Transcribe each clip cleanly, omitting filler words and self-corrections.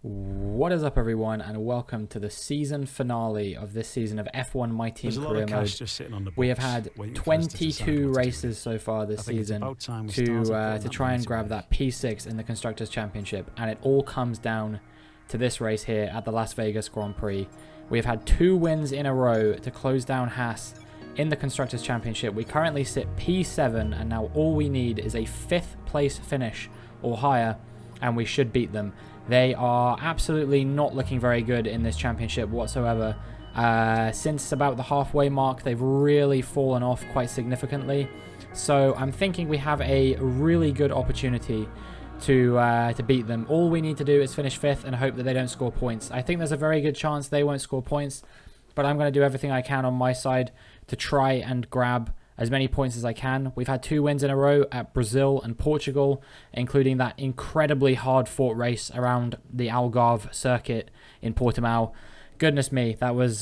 What is up, everyone, and welcome to the season finale of this season of F1 My Team Career Mode. We have had 22 races so far this season to try and grab that P6 in the Constructors Championship, and it all comes down to this race here at the Las Vegas Grand Prix. We have had 2 wins in a row to close down Haas in the Constructors Championship. We currently sit P7, and now all we need is a 5th place finish or higher, and we should beat them. They are absolutely not looking very good in this championship whatsoever. Since about the halfway mark, they've really fallen off quite significantly. So I'm thinking we have a really good opportunity to beat them. All we need to do is finish 5th and hope that they don't score points. I think there's a very good chance they won't score points, but I'm going to do everything I can on my side to try and grab as many points as I can. We've had 2 wins in a row at Brazil and Portugal, including that incredibly hard-fought race around the Algarve circuit in Portimao. Goodness me, that was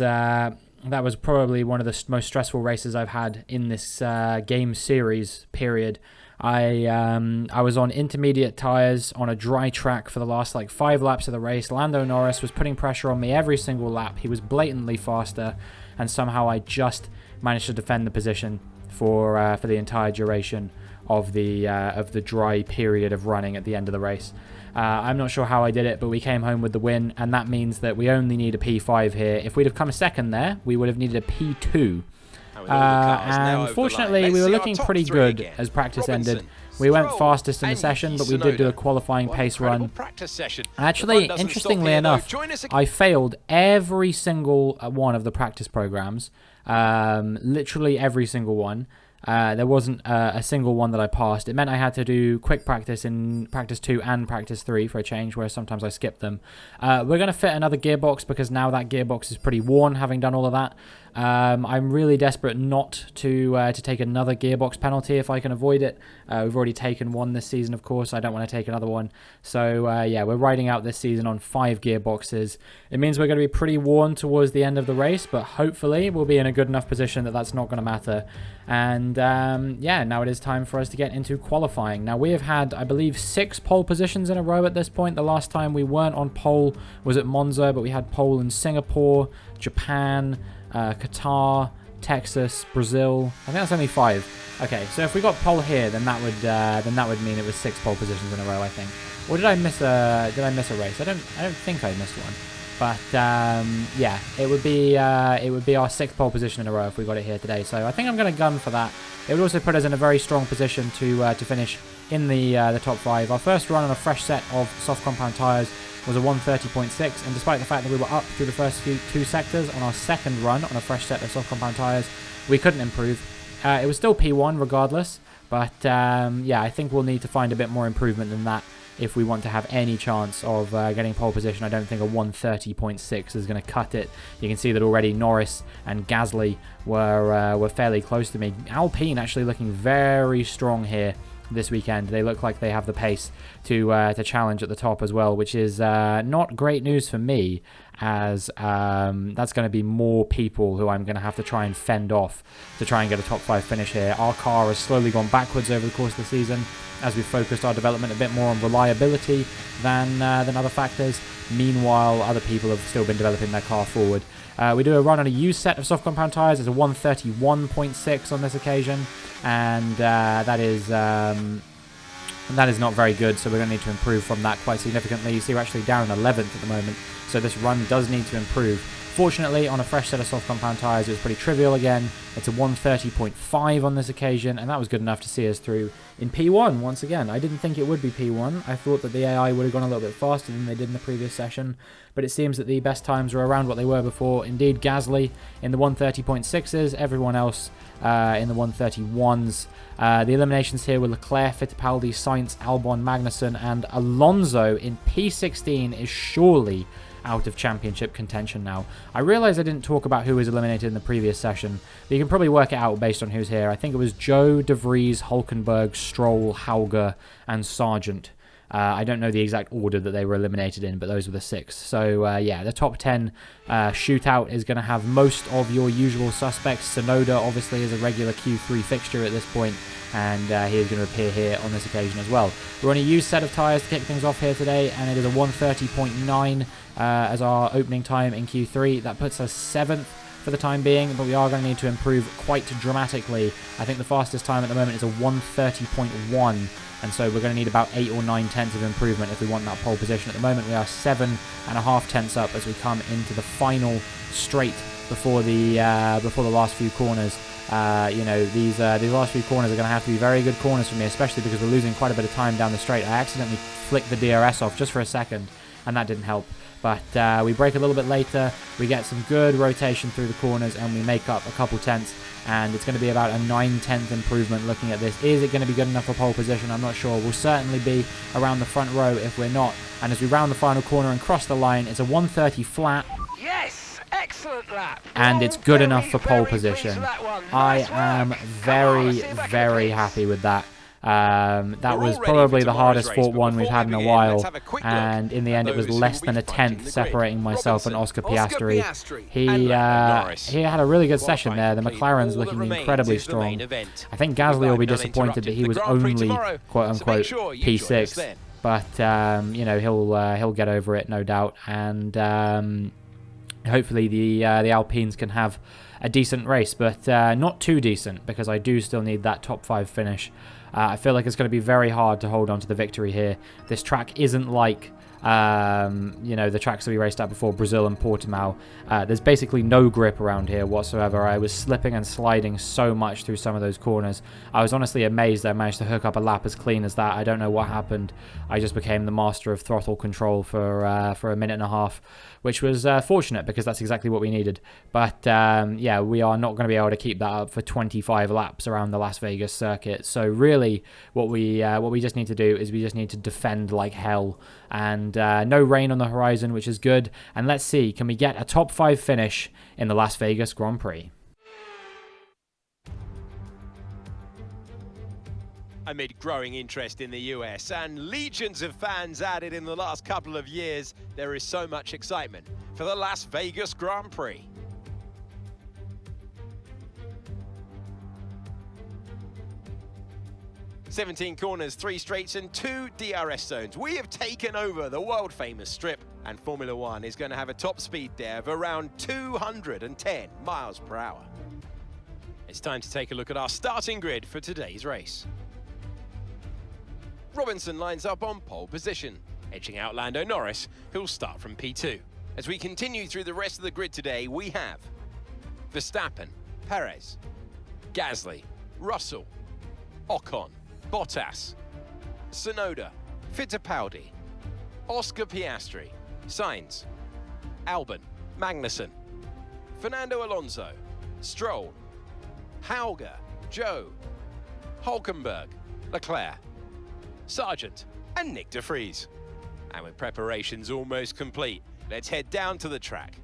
probably one of the most stressful races I've had in this game series period. I was on intermediate tyres on a dry track for the last 5 laps of the race. Lando Norris was putting pressure on me every single lap. He was blatantly faster, and somehow I just managed to defend the position for the entire duration of the dry period of running at the end of the race. I'm not sure how I did it, but we came home with the win, and that means that we only need a P5 here. If we'd have come second there, we would have needed a P2. And fortunately, we were looking pretty good as practice ended. We went fastest in the session, but we did do a qualifying pace run. Actually, interestingly enough, I failed every single one of the practice programs. Literally every single one. There wasn't a single one that I passed. It meant I had to do quick practice in practice 2 and practice 3 for a change, where sometimes I skipped them. We're going to fit another gearbox because now that gearbox is pretty worn, having done all of that. I'm really desperate not to take another gearbox penalty if I can avoid it. We've already taken one this season, of course. I don't want to take another one. So, yeah, we're riding out this season on 5 gearboxes. It means we're going to be pretty worn towards the end of the race, but hopefully we'll be in a good enough position that that's not going to matter. And, yeah, now it is time for us to get into qualifying. Now, we have had, I believe, 6 pole positions in a row at this point. The last time we weren't on pole was at Monza, but we had pole in Singapore, Japan, Qatar, Texas, Brazil. I think that's only 5. Okay, so if we got pole here, then that would mean it was 6 pole positions in a row, I think. Or did I miss a race? I don't think I missed one. But yeah, it would be our 6th pole position in a row if we got it here today. So I think I'm going to gun for that. It would also put us in a very strong position to finish in the top 5. Our first run on a fresh set of soft compound tyres was a 130.6, and despite the fact that we were up through the first 2 sectors, on our second run on a fresh set of soft compound tyres, we couldn't improve. It was still P1 regardless, but yeah, I think we'll need to find a bit more improvement than that if we want to have any chance of getting pole position. I don't think a 130.6 is going to cut it. You can see that already Norris and Gasly were fairly close to me. Alpine actually looking very strong here this weekend. They look like they have the pace to challenge at the top as well, which is not great news for me, as that's going to be more people who I'm going to have to try and fend off to try and get a top 5 finish here. Our car has slowly gone backwards over the course of the season as we focused our development a bit more on reliability than other factors. Meanwhile, other people have still been developing their car forward. We do a run on a used set of soft compound tyres. It's a 131.6 on this occasion, and that is not very good, so we're going to need to improve from that quite significantly. You see we're actually down 11th at the moment, so this run does need to improve. Fortunately, on a fresh set of soft compound tyres, it was pretty trivial again. It's a 130.5 on this occasion, and that was good enough to see us through in P1 once again. I didn't think it would be P1. I thought that the AI would have gone a little bit faster than they did in the previous session, but it seems that the best times were around what they were before. Indeed, Gasly in the 130.6s, everyone else in the 131s. The eliminations here were Leclerc, Fittipaldi, Sainz, Albon, Magnussen, and Alonso in P16 is surely out of championship contention now. I realise I didn't talk about who was eliminated in the previous session, but you can probably work it out based on who's here. I think it was Joe, De Vries, Hulkenberg, Stroll, Hauger, and Sargent. I don't know the exact order that they were eliminated in, but those were the 6. So, yeah, the top 10 shootout is going to have most of your usual suspects. Sonoda, obviously, is a regular Q3 fixture at this point, and he is going to appear here on this occasion as well. We're on a used set of tyres to kick things off here today, and it is a 1:30.9 as our opening time in Q3. That puts us 7th for the time being, but we are going to need to improve quite dramatically. I think the fastest time at the moment is a 1:30.1, and so we're going to need about 8 or 9 tenths of improvement if we want that pole position. At the moment, we are 7.5 tenths up as we come into the final straight before the last few corners. These last few corners are going to have to be very good corners for me, especially because we're losing quite a bit of time down the straight. I accidentally flicked the DRS off just for a second, and that didn't help. But we brake a little bit later, we get some good rotation through the corners, and we make up a couple tenths, and it's going to be about a 9/10 improvement looking at this. Is it going to be good enough for pole position? I'm not sure. We'll certainly be around the front row if we're not. And as we round the final corner and cross the line, it's a 1:30 flat. Yes! Excellent lap. And it's good enough for pole position. I am very, very happy with that. That was probably the hardest fought one we've had in a while, and in the end it was less than a tenth separating myself and Oscar Piastri. He had a really good session there. The McLaren's looking incredibly strong. I think Gasly will be disappointed that he was only quote-unquote P6, but he'll get over it, no doubt, and hopefully the Alpines can have a decent race, but not too decent, because I do still need that top 5 finish. I feel like it's going to be very hard to hold on to the victory here. This track isn't like the tracks that we raced at before, Brazil and Portimao. There's basically no grip around here whatsoever. I was slipping and sliding so much through some of those corners. I was honestly amazed I managed to hook up a lap as clean as that. I don't know what happened. I just became the master of throttle control for a minute and a half, which was fortunate because that's exactly what we needed. But yeah, we are not going to be able to keep that up for 25 laps around the Las Vegas circuit. So really, what we just need to do is we just need to defend like hell. And no rain on the horizon, which is good. And let's see, can we get a top 5 finish in the Las Vegas Grand Prix? Amid growing interest in the US and legions of fans added in the last couple of years, there is so much excitement for the Las Vegas Grand Prix. "17 corners, 3 straights and 2 DRS zones. We have taken over the world-famous strip, and Formula One is going to have a top speed there of around 210 miles per hour. It's time to take a look at our starting grid for today's race. Robinson lines up on pole position, edging out Lando Norris, who'll start from P2. As we continue through the rest of the grid today, we have Verstappen, Perez, Gasly, Russell, Ocon, Bottas, Tsunoda, Fittipaldi, Oscar Piastri, Sainz, Albon, Magnussen, Fernando Alonso, Stroll, Hauger, Joe, Hulkenberg, Leclerc, Sargent, and Nick de Vries. And with preparations almost complete, let's head down to the track.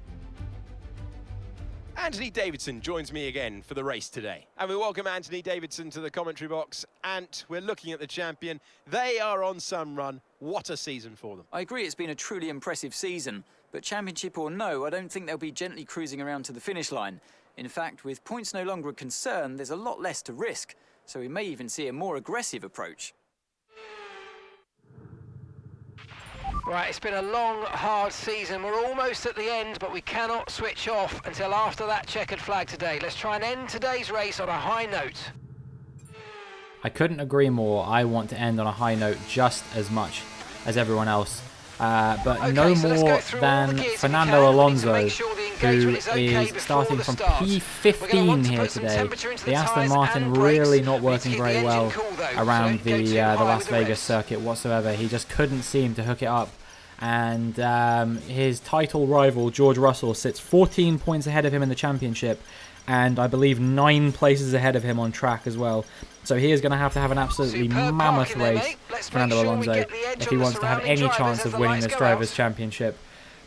Anthony Davidson joins me again for the race today. And we welcome Anthony Davidson to the commentary box. Ant, we're looking at the champion. They are on some run. What a season for them. I agree, it's been a truly impressive season. But championship or no, I don't think they'll be gently cruising around to the finish line. In fact, with points no longer a concern, there's a lot less to risk. So we may even see a more aggressive approach. Right, it's been a long, hard season. We're almost at the end, but we cannot switch off until after that checkered flag today. Let's try and end today's race on a high note. I couldn't agree more. I want to end on a high note just as much as everyone else. But okay, no more than Fernando Alonso, who is starting from P15 here today. The Aston Martin really not working very well around the Las Vegas circuit whatsoever. He just couldn't seem to hook it up. And his title rival, George Russell, sits 14 points ahead of him in the championship, and I believe 9 places ahead of him on track as well. So he is going to have an absolutely mammoth race, Fernando Alonso, if he wants to have any chance of winning this Drivers' Championship.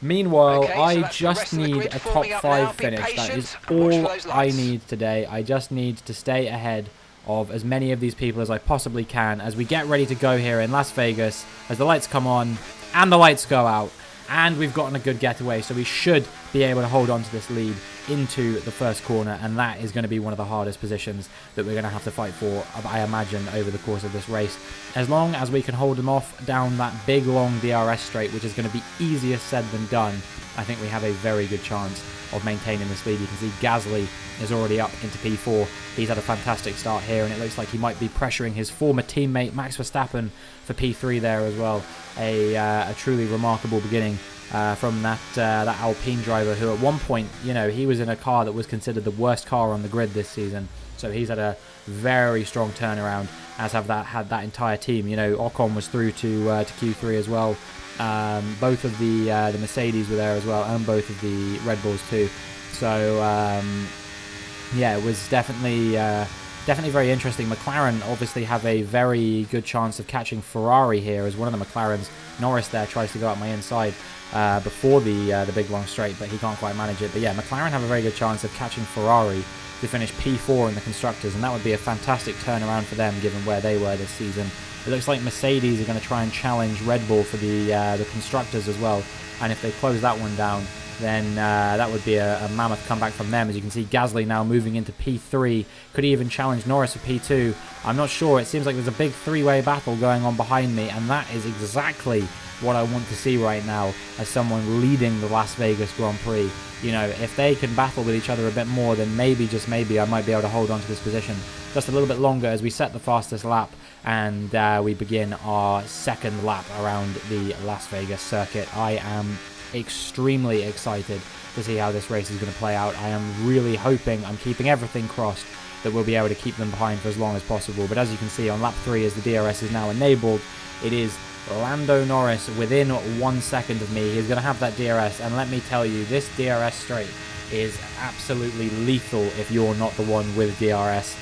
Meanwhile, I just need a top 5 finish. That is all I need today. I just need to stay ahead of as many of these people as I possibly can as we get ready to go here in Las Vegas, as the lights come on and the lights go out, and we've gotten a good getaway, so we should be able to hold on to this lead into the first corner, and that is going to be one of the hardest positions that we're going to have to fight for, I imagine, over the course of this race. As long as we can hold them off down that big long DRS straight, which is going to be easier said than done, I think we have a very good chance of maintaining this lead. You can see Gasly is already up into P4. He's had a fantastic start here, and it looks like he might be pressuring his former teammate Max Verstappen for P3 there as well. A truly remarkable beginning from that Alpine driver, who at one point, you know, he was in a car that was considered the worst car on the grid this season. So he's had a very strong turnaround, as had that entire team. You know, Ocon was through to Q3 as well. Both of the Mercedes were there as well, and both of the Red Bulls too. So yeah, it was definitely very interesting. McLaren obviously have a very good chance of catching Ferrari here, as one of the McLarens, Norris there, tries to go up my inside before the big long straight, but he can't quite manage it. But yeah, McLaren have a very good chance of catching Ferrari to finish P4 in the Constructors, and that would be a fantastic turnaround for them given where they were this season. It looks like Mercedes are going to try and challenge Red Bull for the Constructors as well, and if they close that one down, then that would be a mammoth comeback from them. As you can see, Gasly now moving into P3. Could he even challenge Norris for P2? I'm not sure. It seems like there's a big three-way battle going on behind me, and that is exactly what I want to see right now as someone leading the Las Vegas Grand Prix. You know, if they can battle with each other a bit more, then maybe, just maybe, I might be able to hold on to this position just a little bit longer as we set the fastest lap, and we begin our second lap around the Las Vegas circuit. I am extremely excited to see how this race is going to play out. I am really hoping, I'm keeping everything crossed, that we'll be able to keep them behind for as long as possible. But as you can see on lap 3, as the DRS is now enabled, it is Lando Norris within 1 second of me. He's going to have that DRS, and let me tell you, this DRS straight is absolutely lethal if you're not the one with DRS.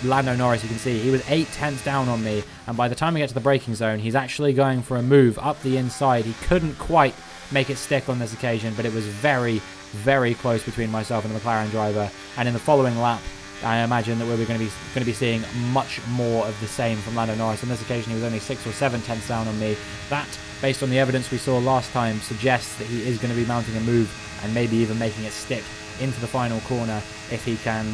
Lando Norris, you can see, he was 8/10 down on me, and by the time we get to the braking zone, he's actually going for a move up the inside. He couldn't quite make it stick on this occasion, but it was very, very close between myself and the McLaren driver. And in the following lap, I imagine that we're going to be seeing much more of the same from Lando Norris. On this occasion, he was only 6 or 7 tenths down on me. That, based on the evidence we saw last time, suggests that he is going to be mounting a move and maybe even making it stick into the final corner if he can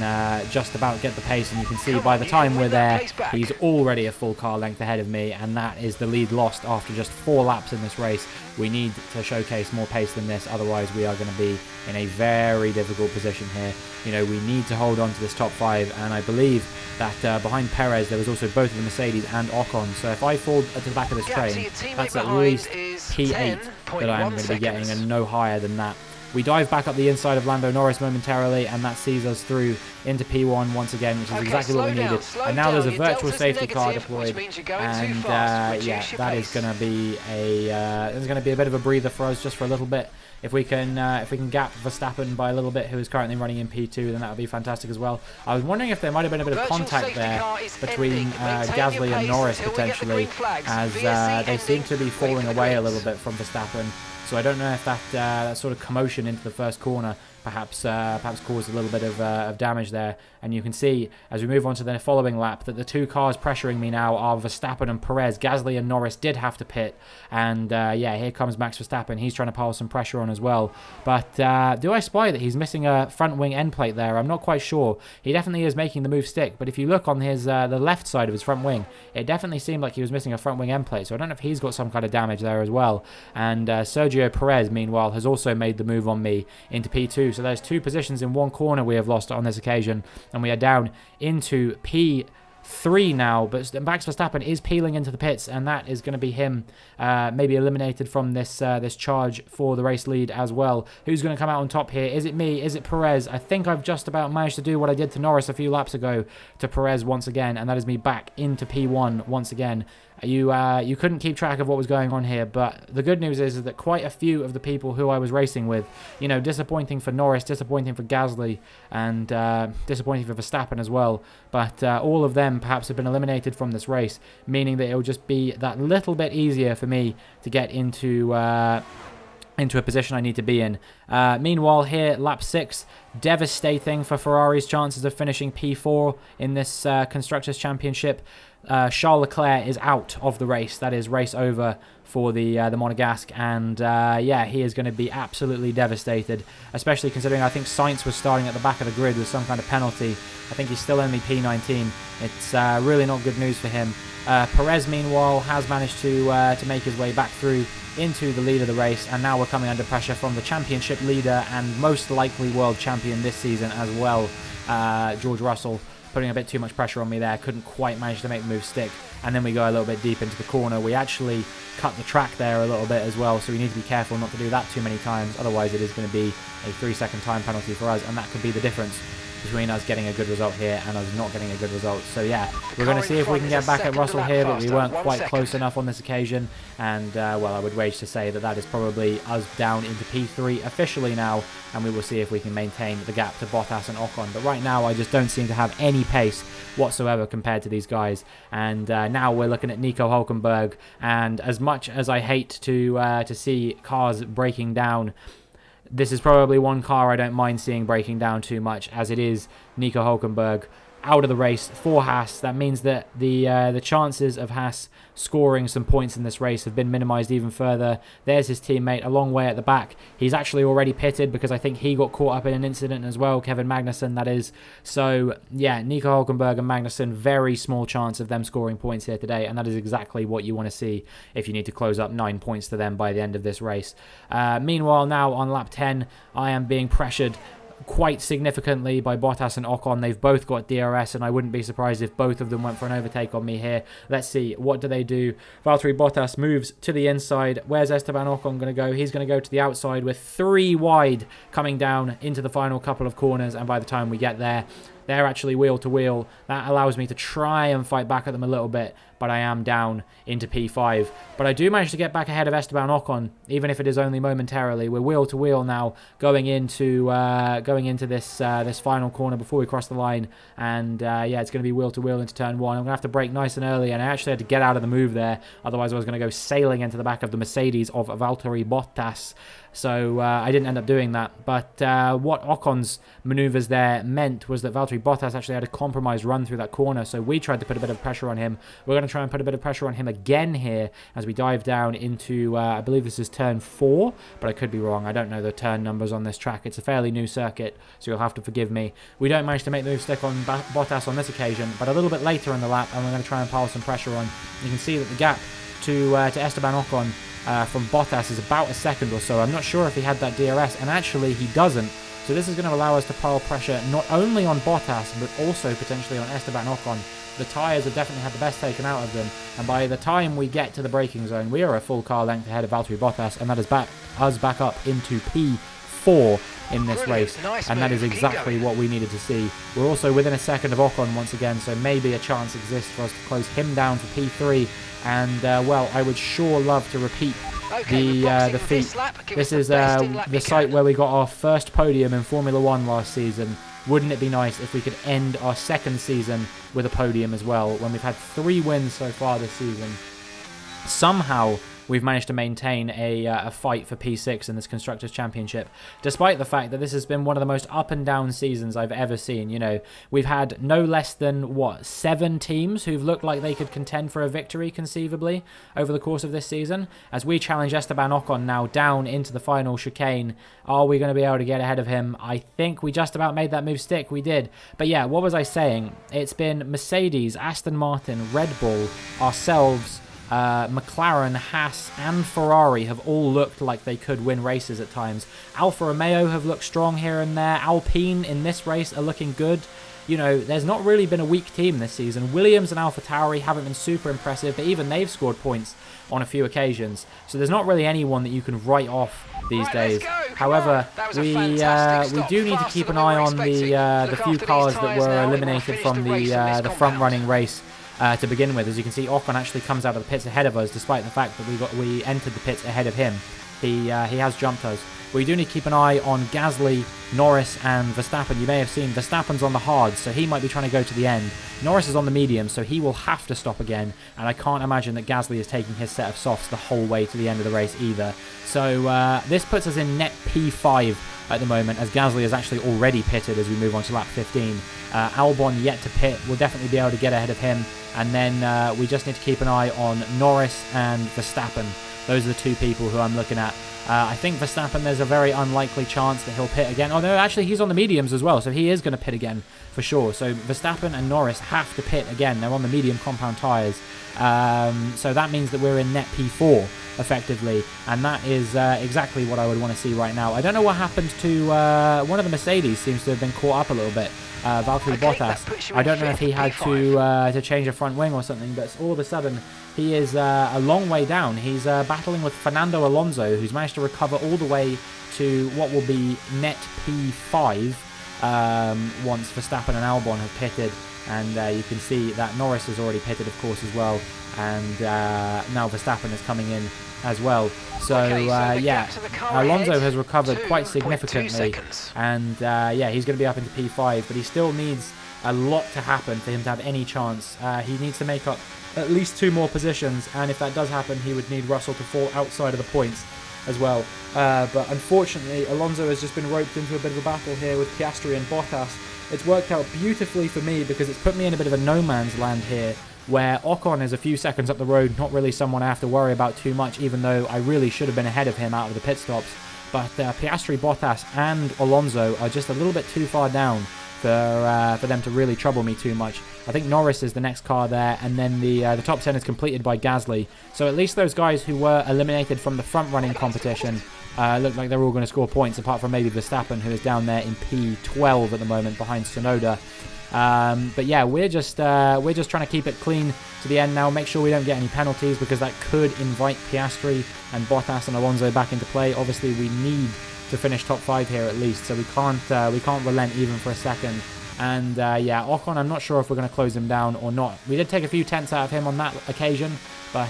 just about get the pace. And you can see by the time we're there, he's already a full car length ahead of me, and that is the lead lost after just 4 laps in this race. We need to showcase more pace than this, otherwise we are going to be in a very difficult position here. You know, we need to hold on to this top 5, and I believe that behind Perez there was also both of the Mercedes and Ocon, so if I fall to the back of this train, that's at least P8 that I'm going to be getting, and no higher than that. We dive back up the inside of Lando Norris momentarily, and that sees us through into P1 once again, which is exactly what we needed. And now there's a virtual safety car deployed, and yeah, that is going to be a bit of a breather for us just for a little bit. If we can gap Verstappen by a little bit, who is currently running in P2, then that would be fantastic as well. I was wondering if there might have been a bit of contact there between Gasly and Norris potentially, as they seem to be falling away a little bit from Verstappen. So I don't know if that sort of commotion into the first corner perhaps caused a little bit of damage there. And you can see as we move on to the following lap that the 2 cars pressuring me now are Verstappen and Perez. Gasly and Norris did have to pit, and yeah, here comes Max Verstappen. He's trying to pile some pressure on as well. But do I spy that he's missing a front wing end plate there? I'm not quite sure. He definitely is making the move stick, but if you look on his the left side of his front wing, it definitely seemed like he was missing a front wing end plate. So I don't know if he's got some kind of damage there as well. And Sergio Perez, meanwhile, has also made the move on me into P2. So there's 2 positions in 1 corner we have lost on this occasion, and we are down into P3 now. But Max Verstappen is peeling into the pits, and that is going to be him maybe eliminated from this charge for the race lead as well. Who's going to come out on top here? Is it me? Is it Perez? I think I've just about managed to do what I did to Norris a few laps ago to Perez once again, and that is me back into P1 once again. You couldn't keep track of what was going on here, but the good news is that quite a few of the people who I was racing with, you know, disappointing for Norris, disappointing for Gasly, and disappointing for Verstappen as well, but all of them perhaps have been eliminated from this race, meaning that it will just be that little bit easier for me to get into into a position I need to be in. Meanwhile, here, lap 6, devastating for Ferrari's chances of finishing P4 in this Constructors Championship. Charles Leclerc is out of the race. That is race over for the Monegasque, and yeah, he is going to be absolutely devastated, especially considering I think Sainz was starting at the back of the grid with some kind of penalty. I think he's still only P19. It's really not good news for him. Perez, meanwhile, has managed to make his way back through into the lead of the race, and now we're coming under pressure from the championship leader and most likely world champion this season as well, George Russell, putting a bit too much pressure on me there. Couldn't quite manage to make the move stick, and then we go a little bit deep into the corner. We actually cut the track there a little bit as well, so we need to be careful not to do that too many times, otherwise it is going to be a 3-second time penalty for us, and that could be the difference between us getting a good result here and us not getting a good result. So yeah, we're going to see if we can get back at Russell here, but we weren't quite close enough on this occasion, and well, I would wage to say that that is probably us down into P3 officially now, and we will see if we can maintain the gap to Bottas and Ocon. But right now I just don't seem to have any pace whatsoever compared to these guys, and now we're looking at Nico Hülkenberg, and as much as I hate to see cars breaking down, this is probably one car I don't mind seeing breaking down too much, as it is Nico Hülkenberg out of the race for Haas. That means that the chances of Haas scoring some points in this race have been minimised even further. There's his teammate a long way at the back. He's actually already pitted because I think he got caught up in an incident as well, Kevin Magnussen, that is. So yeah, Nico Hülkenberg and Magnussen, very small chance of them scoring points here today, and that is exactly what you want to see if you need to close up 9 points to them by the end of this race. Meanwhile, now on lap 10, I am being pressured quite significantly by Bottas and Ocon. They've both got DRS, and I wouldn't be surprised if both of them went for an overtake on me here. Let's see, what do they do? Valtteri Bottas moves to the inside. Where's Esteban Ocon going to go? He's going to go to the outside with 3 wide coming down into the final couple of corners, and by the time we get there, they're actually wheel to wheel. That allows me to try and fight back at them a little bit, but I am down into P5. But I do manage to get back ahead of Esteban Ocon, even if it is only momentarily. We're wheel to wheel now, going into this final corner before we cross the line, and yeah, it's going to be wheel to wheel into turn 1. I'm going to have to brake nice and early, and I actually had to get out of the move there, otherwise I was going to go sailing into the back of the Mercedes of Valtteri Bottas. So I didn't end up doing that. But what Ocon's maneuvers there meant was that Valtteri Bottas actually had a compromised run through that corner. So we tried to put a bit of pressure on him. We're going to try and put a bit of pressure on him again here as we dive down into, I believe this is turn 4, but I could be wrong. I don't know the turn numbers on this track. It's a fairly new circuit, so you'll have to forgive me. We don't manage to make the move stick on Bottas on this occasion, but a little bit later in the lap, and we're going to try and pile some pressure on. You can see that the gap to Esteban Ocon from Bottas is about a second or so. I'm not sure if he had that DRS, and actually he doesn't. So this is going to allow us to pile pressure not only on Bottas, but also potentially on Esteban Ocon. The tyres have definitely had the best taken out of them, and by the time we get to the braking zone, we are a full car length ahead of Valtteri Bottas, and that is us back up into P4 in this race, and that is exactly what we needed to see. We're also within a second of Ocon once again, so maybe a chance exists for us to close him down for P3, and well, I would sure love to repeat the feat. This is the site where we got our first podium in Formula 1 last season. Wouldn't it be nice if we could end our second season with a podium as well, when we've had 3 wins so far this season? Somehow we've managed to maintain a fight for P6 in this Constructors Championship, despite the fact that this has been one of the most up and down seasons I've ever seen. You know, we've had no less than, 7 teams who've looked like they could contend for a victory, conceivably, over the course of this season, as we challenge Esteban Ocon now down into the final chicane. Are we going to be able to get ahead of him? I think we just about made that move stick. We did. But yeah, what was I saying? It's been Mercedes, Aston Martin, Red Bull, ourselves, McLaren, Haas and Ferrari have all looked like they could win races at times. Alfa Romeo have looked strong here and there. Alpine in this race are looking good. You know, there's not really been a weak team this season. Williams and AlphaTauri haven't been super impressive, but even they've scored points on a few occasions. So there's not really anyone that you can write off these days. However, we do need to keep an eye on the few cars that were eliminated from the front-running race. To begin with. As you can see, Ocon actually comes out of the pits ahead of us, despite the fact that we entered the pits ahead of him. He has jumped us. We do need to keep an eye on Gasly, Norris and Verstappen. You may have seen Verstappen's on the hard, so he might be trying to go to the end. Norris is on the medium, so he will have to stop again, and I can't imagine that Gasly is taking his set of softs the whole way to the end of the race either. So this puts us in net P5 at the moment, as Gasly is actually already pitted as we move on to lap 15. Albon yet to pit. We'll definitely be able to get ahead of him, and then we just need to keep an eye on Norris and Verstappen. Those are the two people who I'm looking at. I think Verstappen, there's a very unlikely chance that he'll pit again. Oh no, actually he's on the mediums as well, so he is going to pit again for sure. So Verstappen and Norris have to pit again. They're on the medium compound tyres. So that means that we're in net P4 effectively, and that is exactly what I would want to see right now. I don't know what happened to one of the Mercedes. Seems to have been caught up a little bit. Valtteri Bottas. I don't know if he had to change a front wing or something, but all of a sudden he is a long way down. He's battling with Fernando Alonso, who's managed to recover all the way to what will be net P5 once Verstappen and Albon have pitted. And you can see that Norris has already pitted, of course, as well. And now Verstappen is coming in as well. So, yeah, Alonso has recovered quite significantly. And, yeah, he's going to be up into P5. But he still needs a lot to happen for him to have any chance. He needs to make up at least 2 more positions. And if that does happen, he would need Russell to fall outside of the points as well. But unfortunately, Alonso has just been roped into a bit of a battle here with Piastri and Bottas. It's worked out beautifully for me because it's put me in a bit of a no man's land here, where Ocon is a few seconds up the road, not really someone I have to worry about too much, even though I really should have been ahead of him out of the pit stops. But Piastri, Bottas and Alonso are just a little bit too far down for them to really trouble me too much. I think Norris is the next car there, and then the top 10 is completed by Gasly. So at least those guys who were eliminated from the front-running competition look like they're all going to score points, apart from maybe Verstappen, who is down there in P12 at the moment behind Tsunoda. But yeah, we're just trying to keep it clean to the end now. Make sure we don't get any penalties, because that could invite Piastri and Bottas and Alonso back into play. Obviously, we need to finish top 5 here at least, so we can't relent even for a second. And yeah, Ocon, I'm not sure if we're going to close him down or not. We did take a few tenths out of him on that occasion, but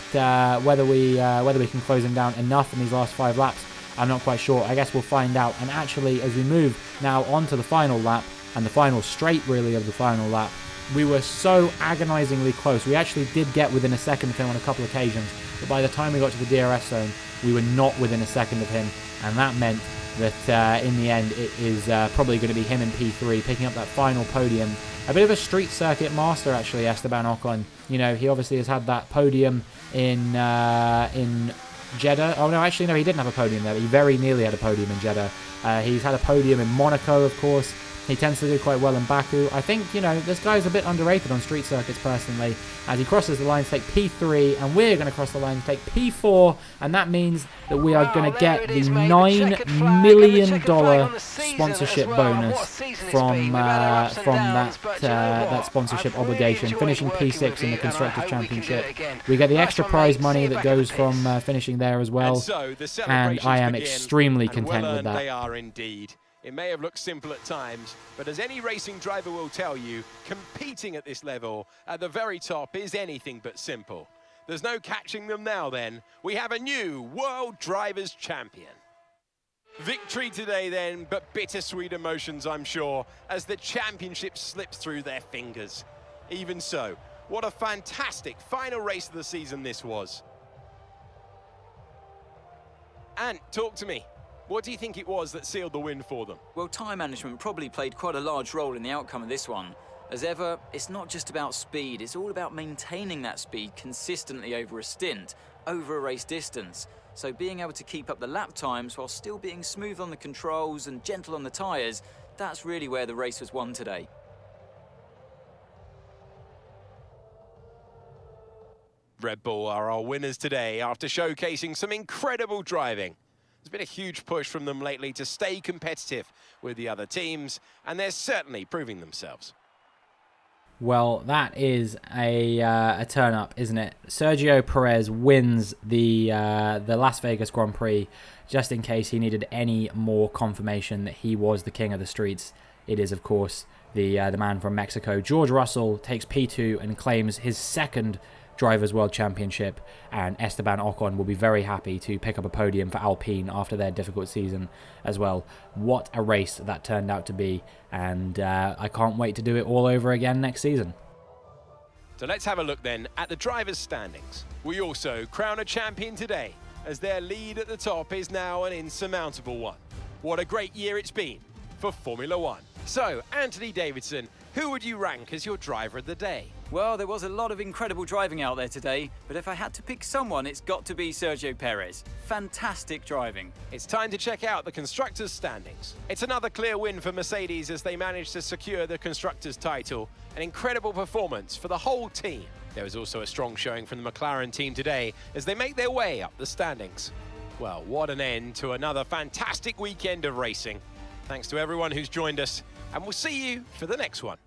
whether we can close him down enough in these last 5 laps, I'm not quite sure. I guess we'll find out. And actually, as we move now on to the final lap, and the final straight really of the final lap, we were so agonizingly close. We actually did get within a second of him on a couple of occasions, but by the time we got to the DRS zone, we were not within a second of him, and that meant that in the end it is probably going to be him in P3 picking up that final podium. A bit of a street circuit master, actually, Esteban Ocon. You know, he obviously has had that podium in Jeddah. Oh no, actually no, he didn't have a podium there, but he very nearly had a podium in Jeddah. He's had a podium in Monaco, of course. He tends to do quite well in Baku. I think, you know, this guy's a bit underrated on street circuits personally, as he crosses the line to take P3, and we're going to cross the line to take P4, and that means that we are going to get the $9 million sponsorship bonus from that sponsorship obligation, finishing P6 in the Constructors Championship. We get the extra prize money that goes from finishing there as well, and I am extremely content with that. They are indeed. It may have looked simple at times, but as any racing driver will tell you, competing at this level, at the very top, is anything but simple. There's no catching them now then. We have a new World Drivers' Champion. Victory today then, but bittersweet emotions, I'm sure, as the championship slips through their fingers. Even so, what a fantastic final race of the season this was. Ant, talk to me. What do you think it was that sealed the win for them? Well, time management probably played quite a large role in the outcome of this one. As ever, it's not just about speed, it's all about maintaining that speed consistently over a stint, over a race distance. So being able to keep up the lap times while still being smooth on the controls and gentle on the tyres, that's really where the race was won today. Red Bull are our winners today after showcasing some incredible driving. There's been a huge push from them lately to stay competitive with the other teams, and they're certainly proving themselves. Well, that is a turn-up, isn't it? Sergio Perez wins the Las Vegas Grand Prix, just in case he needed any more confirmation that he was the king of the streets. It is, of course, the man from Mexico. George Russell takes P2 and claims his second Drivers' World Championship, and Esteban Ocon will be very happy to pick up a podium for Alpine after their difficult season as well. What a race that turned out to be, and I can't wait to do it all over again next season. So let's have a look then at the drivers' standings. We also crown a champion today, as their lead at the top is now an insurmountable one. What a great year it's been for Formula One. So, Anthony Davidson, who would you rank as your driver of the day? Well, there was a lot of incredible driving out there today, but if I had to pick someone, it's got to be Sergio Perez. Fantastic driving. It's time to check out the Constructors' standings. It's another clear win for Mercedes as they managed to secure the Constructors' title. An incredible performance for the whole team. There was also a strong showing from the McLaren team today as they make their way up the standings. Well, what an end to another fantastic weekend of racing. Thanks to everyone who's joined us, and we'll see you for the next one.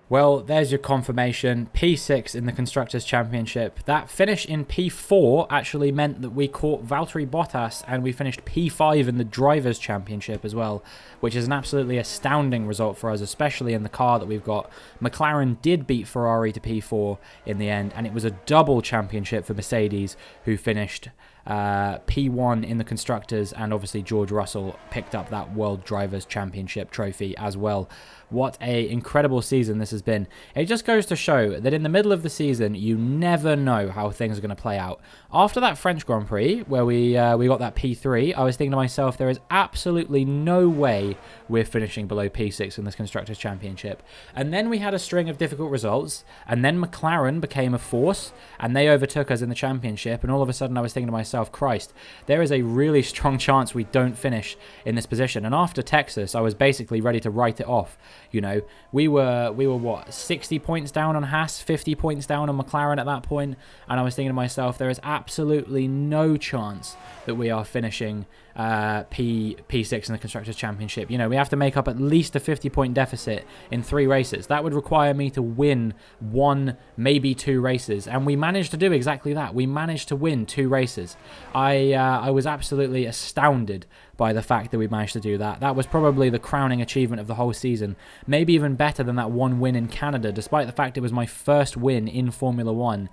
Well, there's your confirmation. P6 in the Constructors Championship. That finish in P4 actually meant that we caught Valtteri Bottas and we finished P5 in the Drivers' Championship as well, which is an absolutely astounding result for us, especially in the car that we've got. McLaren did beat Ferrari to P4 in the end, and it was a double championship for Mercedes, who finished P1 in the Constructors, and obviously George Russell picked up that World Drivers' Championship trophy as well. What a incredible season this has been. It just goes to show that in the middle of the season, you never know how things are going to play out. After that French Grand Prix, where we got that P3, I was thinking to myself, there is absolutely no way we're finishing below P6 in this Constructors' Championship. And then we had a string of difficult results, and then McLaren became a force, and they overtook us in the championship, and all of a sudden I was thinking to myself, Christ, there is a really strong chance we don't finish in this position. And after Texas, I was basically ready to write it off. You know, we were what, 60 points down on Haas, 50 points down on McLaren at that point, and I was thinking to myself, there is absolutely no chance that we are finishing P6 in the Constructors' Championship. You know, we have to make up at least a 50-point deficit in 3 races. That would require me to win 1, maybe 2 races, and we managed to do exactly that. We managed to win 2 races. I was absolutely astounded by the fact that we managed to do that. That was probably the crowning achievement of the whole season. Maybe even better than that 1 win in Canada, despite the fact it was my first win in Formula One.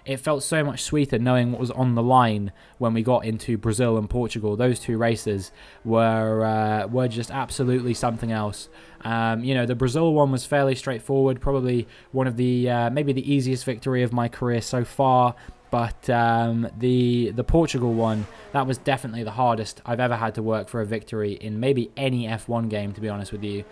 It felt so much sweeter knowing what was on the line when we got into Brazil and Portugal. Those 2 races were just absolutely something else. You know, the Brazil one was fairly straightforward, probably one of the maybe the easiest victory of my career so far. But the Portugal one, that was definitely the hardest I've ever had to work for a victory in maybe any F1 game, to be honest with you.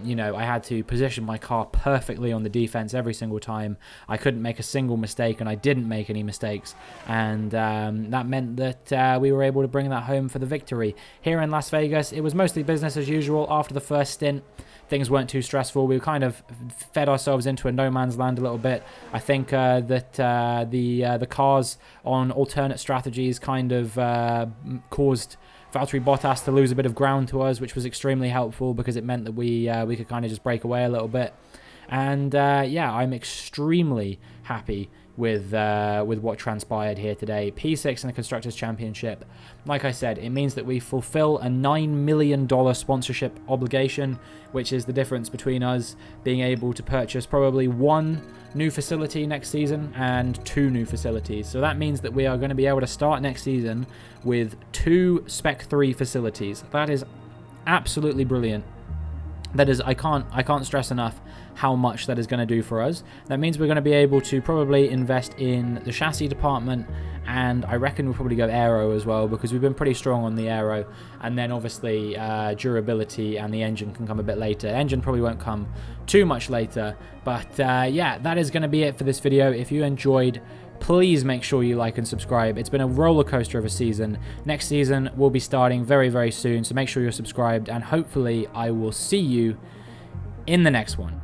You know, I had to position my car perfectly on the defense every single time. I couldn't make a single mistake, and I didn't make any mistakes. And that meant that we were able to bring that home for the victory. Here in Las Vegas, it was mostly business as usual after the first stint. Things weren't too stressful. We kind of fed ourselves into a no man's land a little bit. I think that the cars on alternate strategies kind of caused Valtteri Bottas to lose a bit of ground to us, which was extremely helpful because it meant that we could kind of just break away a little bit. And yeah, I'm extremely happy with what transpired here today. P6 in the Constructors' Championship. Like I said, it means that we fulfill a $9 million sponsorship obligation, which is the difference between us being able to purchase probably 1 new facility next season and 2 new facilities. So that means that we are going to be able to start next season with 2 Spec 3 facilities. That is absolutely brilliant. That is, I can't stress enough how much that is going to do for us. That means we're going to be able to probably invest in the chassis department, and I reckon we'll probably go aero as well, because we've been pretty strong on the aero. And then obviously durability and the engine can come a bit later. Engine probably won't come too much later, but yeah, that is going to be it for this video. If you enjoyed, please make sure you like and subscribe. It's been a roller coaster of a season. Next season will be starting very, very soon, so make sure you're subscribed, and hopefully I will see you in the next one.